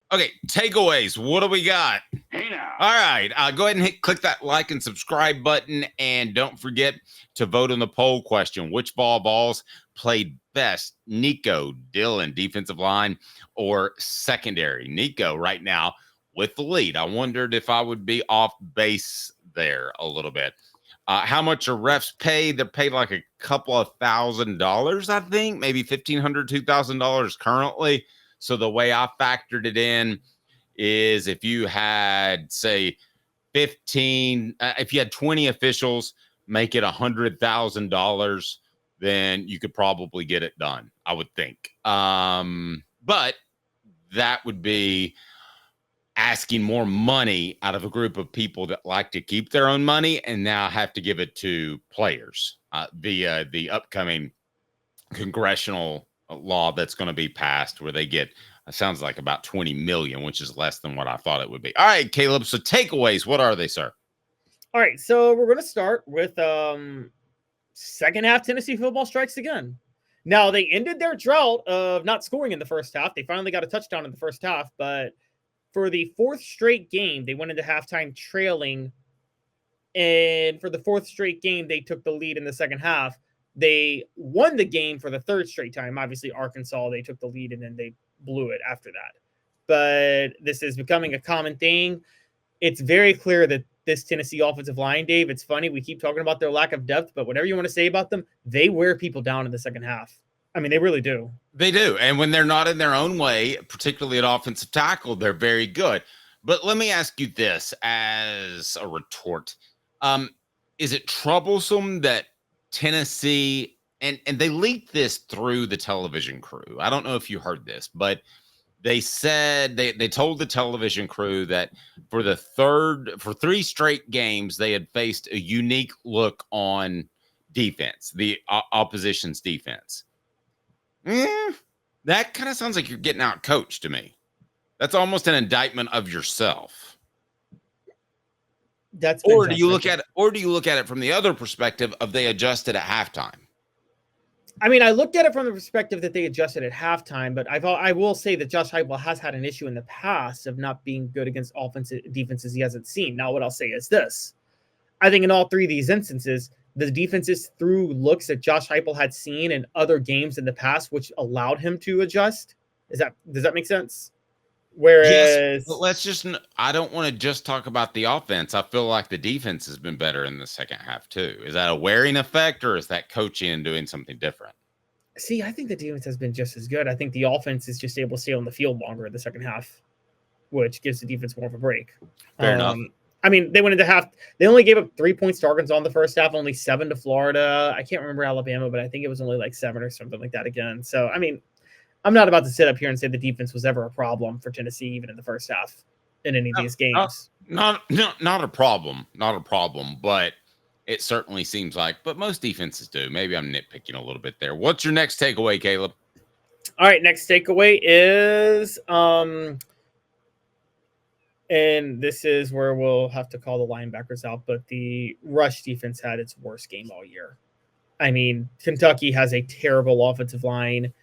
Okay, takeaways. What do we got? Hey now. All right. Go ahead and click that like and subscribe button. And don't forget to vote on the poll question. Which Vols played best? Nico, Dylan, defensive line, or secondary? Nico right now with the lead. I wondered if I would be off base there a little bit. How much are refs paid? They're paid like a couple of $1,000, I think, maybe $1,500, $2,000 currently. So the way I factored it in is if you had, say, 15, if you had 20 officials make it $100,000, then you could probably get it done, I would think. But that would be asking more money out of a group of people that like to keep their own money and now have to give it to players via the upcoming congressional law that's going to be passed where they get sounds like about 20 million, which is less than what I thought it would be. All right, Caleb, so takeaways, what are they, sir? All right, so we're going to start with second half Tennessee football strikes again. Now, they ended their drought of not scoring in the first half. They finally got a touchdown in the first half, but for the fourth straight game, they went into halftime trailing, and for the fourth straight game, they took the lead in the second half. They won the game for the third straight time. Obviously, Arkansas, they took the lead, and then they blew it after that. But this is becoming a common thing. It's very clear that this Tennessee offensive line, Dave, it's funny. We keep talking about their lack of depth, but whatever you want to say about them, they wear people down in the second half. I mean, they really do. They do. And when they're not in their own way, particularly at offensive tackle, they're very good. But let me ask you this as a retort. Is it troublesome that Tennessee, and they leaked this through the television crew. I don't know if you heard this, but they said they told the television crew that for 3 straight games, they had faced a unique look on defense, the opposition's defense. That kind of sounds like you're getting out coached to me. That's almost an indictment of yourself. Or do you look at it from the other perspective of they adjusted at halftime? I mean, I looked at it from the perspective that they adjusted at halftime, but I will say that Josh Heupel has had an issue in the past of not being good against defenses he hasn't seen. Now, what I'll say is this. I think in all 3 of these instances, the defenses threw looks that Josh Heupel had seen in other games in the past, which allowed him to adjust. Does that make sense? Whereas, yes, I don't want to just talk about the offense. I feel like the defense has been better in the second half too. Is that a wearing effect or is that coaching and doing something different? See, I think the defense has been just as good. I think the offense is just able to stay on the field longer in the second half, which gives the defense more of a break. Fair enough. I mean, they went into half. They only gave up 3 points to Arkansas in the first half, only 7 to Florida. I can't remember Alabama, but I think it was only like 7 or something like that again. So, I mean, I'm not about to sit up here and say the defense was ever a problem for Tennessee, even in the first half in any of these games. Not a problem. Not a problem, but it certainly seems like, but most defenses do. Maybe I'm nitpicking a little bit there. What's your next takeaway, Caleb? All right, next takeaway is, and this is where we'll have to call the linebackers out, but the rush defense had its worst game all year. I mean, Kentucky has a terrible offensive line.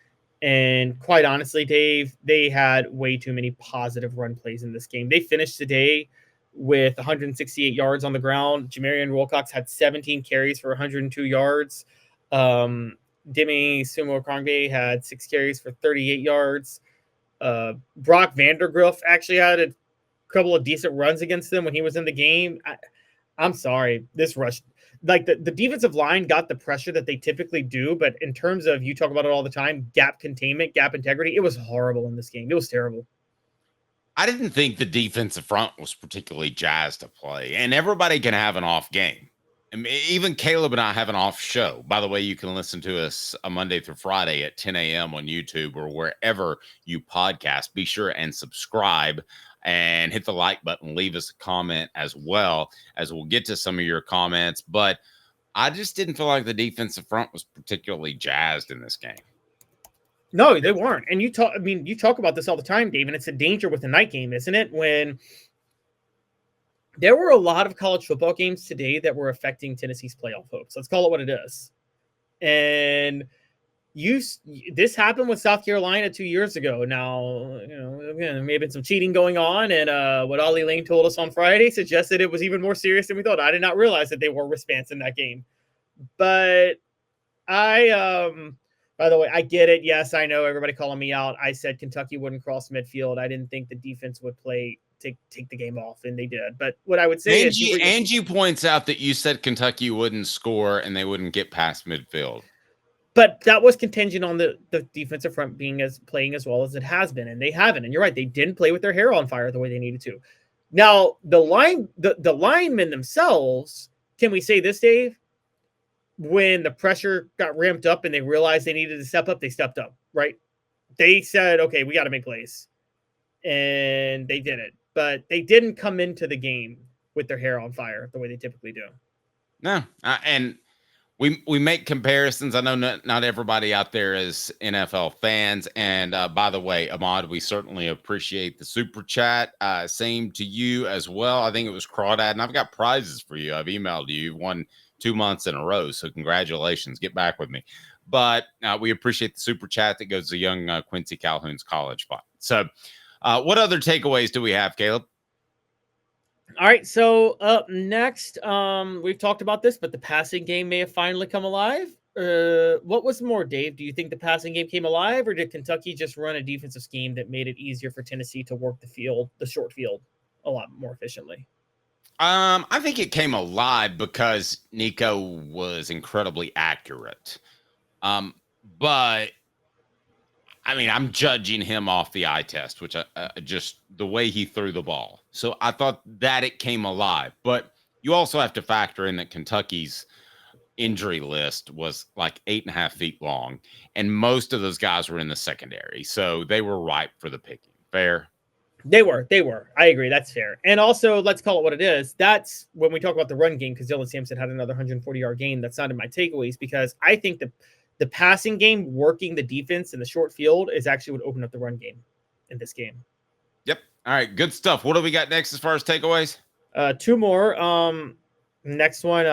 And quite honestly, Dave, they had way too many positive run plays in this game. They finished today with 168 yards on the ground. Jamarian Wilcox had 17 carries for 102 yards. Demi Sumo-Okongbe had 6 carries for 38 yards. Brock Vandergriff actually had a couple of decent runs against them when he was in the game. I'm sorry, this rush, like the defensive line got the pressure that they typically do, but in terms of, you talk about it all the time, gap containment, gap integrity, it was horrible in this game. It was terrible. I didn't think the defensive front was particularly jazzed to play, and everybody can have an off game. I mean, even Caleb and I have an off show. By the way, you can listen to us a Monday through Friday at 10 a.m. on YouTube or wherever you podcast. Be sure and subscribe and hit the like button. Leave us a comment as well, as we'll get to some of your comments. But I just didn't feel like the defensive front was particularly jazzed in this game. No, they weren't. And you talk about this all the time, Dave, and it's a danger with the night game, isn't it? When there were a lot of college football games today that were affecting Tennessee's playoff hopes. Let's call it what it is. And This happened with South Carolina 2 years ago. Now, again, there may have been some cheating going on, and what Ollie Lane told us on Friday suggested it was even more serious than we thought. I did not realize that they wore wristbands in that game. But by the way, I get it. Yes, I know everybody calling me out. I said Kentucky wouldn't cross midfield. I didn't think the defense would take the game off, and they did. But what I would say is Angie points out that you said Kentucky wouldn't score and they wouldn't get past midfield. But that was contingent on the defensive front playing as well as it has been, and they haven't. And you're right, they didn't play with their hair on fire the way they needed to. Now, the linemen themselves, can we say this, Dave? When the pressure got ramped up and they realized they needed to step up, they stepped up, right? They said, okay, we got to make plays. And they did it. But they didn't come into the game with their hair on fire the way they typically do. No, and we make comparisons. I know not everybody out there is NFL fans. And by the way, Ahmad, we certainly appreciate the super chat. Same to you as well. I think it was Crawdad, and I've got prizes for you. I've emailed you. You've won 2 months in a row, so congratulations. Get back with me. But we appreciate the super chat that goes to young Quincy Calhoun's college fund. So what other takeaways do we have, Caleb? All right, so up next, we've talked about this, but the passing game may have finally come alive. What was more, Dave? Do you think the passing game came alive, or did Kentucky just run a defensive scheme that made it easier for Tennessee to work the short field, a lot more efficiently? I think it came alive because Nico was incredibly accurate. But I mean, I'm judging him off the eye test, which just the way he threw the ball. So I thought that it came alive. But you also have to factor in that Kentucky's injury list was like 8.5 feet long, and most of those guys were in the secondary. So they were ripe for the picking. Fair? They were. I agree. That's fair. And also, let's call it what it is. That's when we talk about the run game, because Dylan Sampson had another 140-yard game. That's not in my takeaways, because I think the passing game, working the defense in the short field, is actually what opened up the run game in this game. Yep. All right. Good stuff. What do we got next as far as takeaways? 2 more. Next one.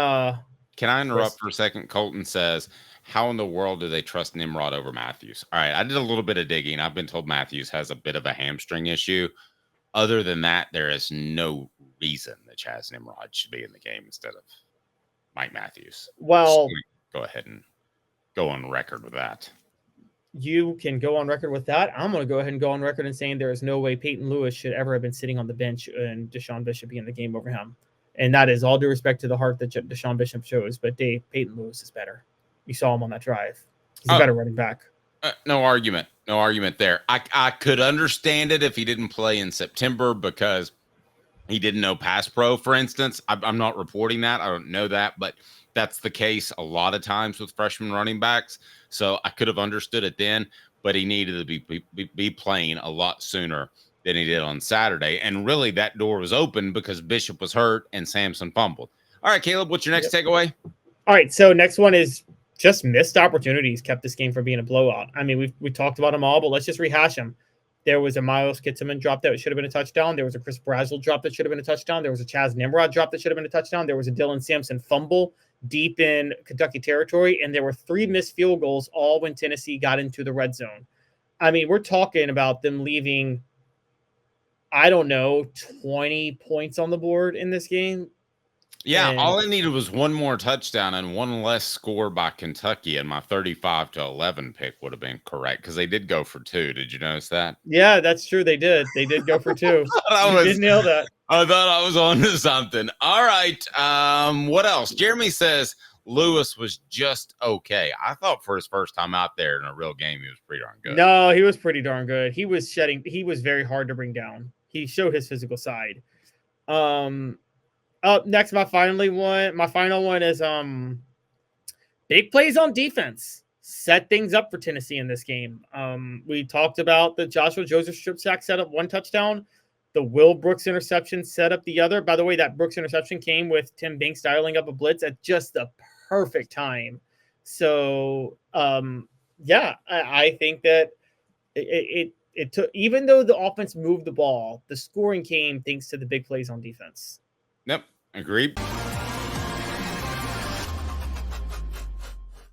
Can I interrupt for a second? Colton says, how in the world do they trust Nimrod over Matthews? All right. I did a little bit of digging. I've been told Matthews has a bit of a hamstring issue. Other than that, there is no reason that Chaz Nimrod should be in the game instead of Mike Matthews. Well, go ahead and go on record with that. You can go on record with that. I'm going to go ahead and go on record and saying there is no way Peyton Lewis should ever have been sitting on the bench and Deshaun Bishop be in the game over him. And that is all due respect to the heart that Deshaun Bishop shows. But Dave, Peyton Lewis is better. You saw him on that drive. He's a better running back. No argument. No argument there. I could understand it if he didn't play in September because he didn't know pass pro, for instance. I'm not reporting that. I don't know that, but that's the case a lot of times with freshman running backs. So I could have understood it then, but he needed to be playing a lot sooner than he did on Saturday. And really that door was open because Bishop was hurt and Sampson fumbled. All right, Caleb, what's your next takeaway? All right, so next one is just missed opportunities kept this game from being a blowout. I mean, we talked about them all, but let's just rehash them. There was a Miles Kitselman drop that should have been a touchdown. There was a Chris Brazzell drop that should have been a touchdown. There was a Chaz Nimrod drop that should have been a touchdown. There was a Dylan Sampson fumble deep in Kentucky territory. And there were 3 missed field goals, all when Tennessee got into the red zone. I mean, we're talking about them leaving, 20 points on the board in this game. Yeah, all I needed was one more touchdown and one less score by Kentucky, and my 35-11 pick would have been correct because they did go for 2. Did you notice that? Yeah, that's true. They did. They did go for 2. You did nail that. I thought I was on to something. All right. What else? Jeremy says Lewis was just okay. I thought for his first time out there in a real game, he was pretty darn good. No, he was pretty darn good. He was very hard to bring down. He showed his physical side. Up next, my final one is big plays on defense. Set things up for Tennessee in this game. We talked about the Joshua Joseph strip sack set up 1 touchdown. The Will Brooks interception set up the other. By the way, that Brooks interception came with Tim Banks dialing up a blitz at just the perfect time. So, I think that it took, even though the offense moved the ball, the scoring came thanks to the big plays on defense. Yep, agreed.